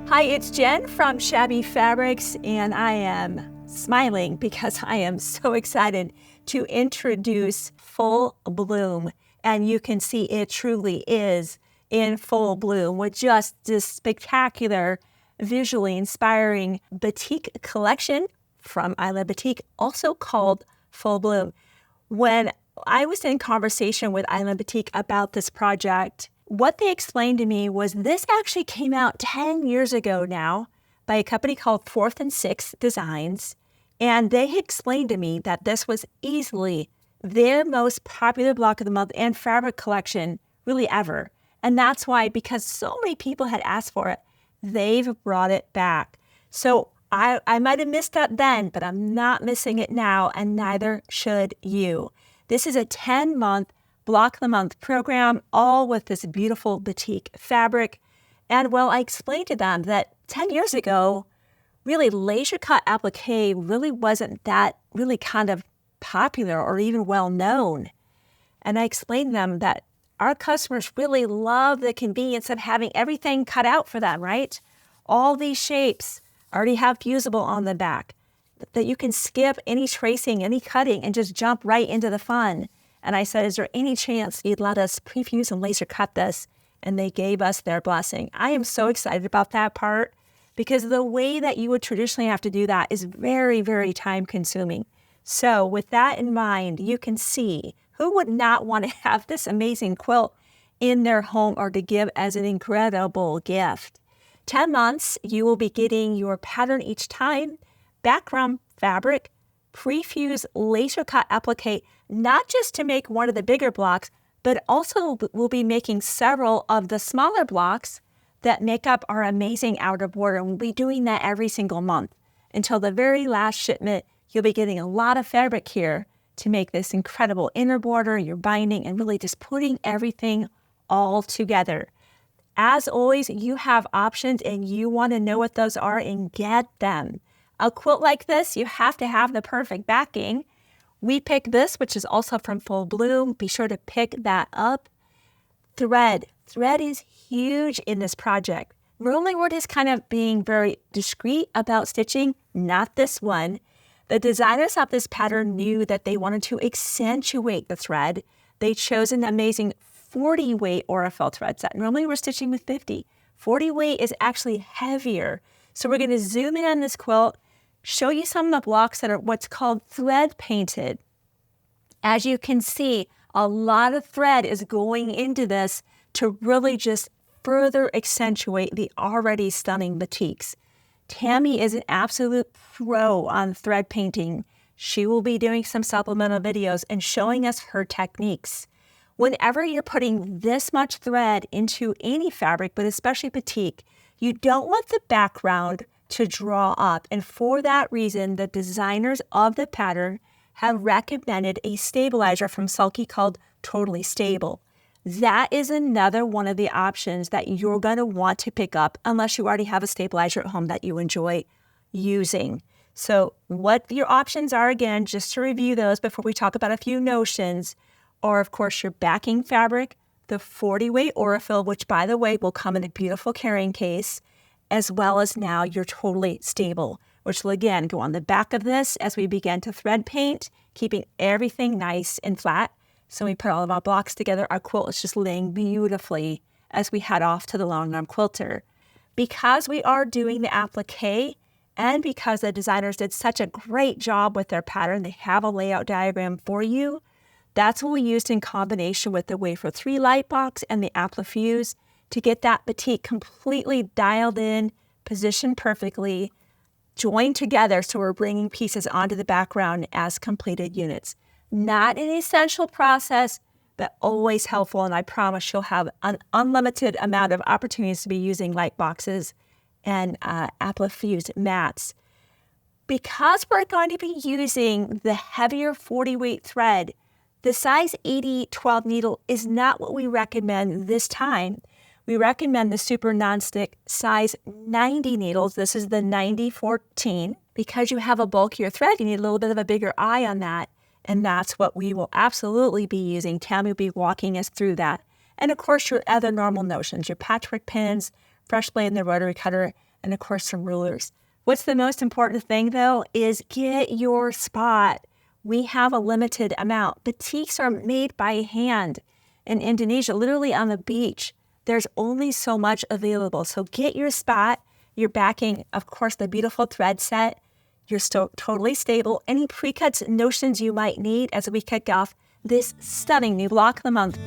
Hi, it's Jen from Shabby Fabrics, and I am smiling because I am so excited to introduce Full Bloom. And you can see it truly is in full bloom with just this spectacular, visually inspiring batik collection from Island Batik, also called Full Bloom. When I was in conversation with Island Batik about this project, what they explained to me was this actually came out 10 years ago now by a company called Fourth and Sixth Designs. And they explained to me that this was easily their most popular block of the month and fabric collection really ever. And that's why, because so many people had asked for it, they've brought it back. So I might have missed that then, but I'm not missing it now, and neither should you. This is a 10-month Block of the Month program, all with this beautiful batik fabric. And well, I explained to them that 10 years ago, really laser cut applique really wasn't that really kind of popular or even well known. And I explained to them that our customers really love the convenience of having everything cut out for them, right? All these shapes already have fusible on the back, that you can skip any tracing, any cutting, and just jump right into the fun. And I said, is there any chance you'd let us prefuse and laser cut this? And they gave us their blessing. I am so excited about that part because the way that you would traditionally have to do that is very, very time consuming. So with that in mind, you can see who would not want to have this amazing quilt in their home or to give as an incredible gift. 10 months, you will be getting your pattern each time, background fabric, prefuse laser cut applique, not just to make one of the bigger blocks, but also we'll be making several of the smaller blocks that make up our amazing outer border. And we'll be doing that every single month until the very last shipment. You'll be getting a lot of fabric here to make this incredible inner border, your binding, and really just putting everything all together. As always, you have options and you want to know what those are and get them. A quilt like this, you have to have the perfect backing. We picked this, which is also from Full Bloom. Be sure to pick that up. Thread. Thread is huge in this project. Normally, we're just kind of being very discreet about stitching. Not this one. The designers of this pattern knew that they wanted to accentuate the thread. They chose an amazing 40 weight Aurifil thread set. Normally, we're stitching with 50. 40 weight is actually heavier. So we're going to zoom in on this quilt, show you some of the blocks that are what's called thread painted. As you can see, a lot of thread is going into this to really just further accentuate the already stunning batiks. Tammy is an absolute pro on thread painting. She will be doing some supplemental videos and showing us her techniques. Whenever you're putting this much thread into any fabric, but especially batik, you don't want the background to draw up. And for that reason, the designers of the pattern have recommended a stabilizer from Sulky called Totally Stable. That is another one of the options that you're going to want to pick up unless you already have a stabilizer at home that you enjoy using. So what your options are, again, just to review those before we talk about a few notions, are, of course, your backing fabric, the 40 weight Aurifil, which, by the way, will come in a beautiful carrying case, as well as now your Totally Stable, which will again go on the back of this as we begin to thread paint, keeping everything nice and flat. So we put all of our blocks together. Our quilt is just laying beautifully as we head off to the long arm quilter. Because we are doing the applique and because the designers did such a great job with their pattern, they have a layout diagram for you. That's what we used in combination with the Wafer 3 light box and the Applifuse to get that batik completely dialed in, positioned perfectly, joined together so we're bringing pieces onto the background as completed units. Not an essential process, but always helpful, and I promise you'll have an unlimited amount of opportunities to be using light boxes and Applifuse mats. Because we're going to be using the heavier 40 weight thread, the size 80-12 needle is not what we recommend this time. We recommend the super nonstick size 90 needles. This is the 90-14. Because you have a bulkier thread, you need a little bit of a bigger eye on that. And that's what we will absolutely be using. Tammy will be walking us through that. And of course, your other normal notions, your patchwork pins, fresh blade in the rotary cutter, and of course some rulers. What's the most important thing though is get your spot. We have a limited amount. Batiks are made by hand in Indonesia, literally on the beach. There's only so much available. So get your spot. You're backing, of course, the beautiful thread set. You're still totally stable. Any pre-cuts, notions you might need as we kick off this stunning new block of the month.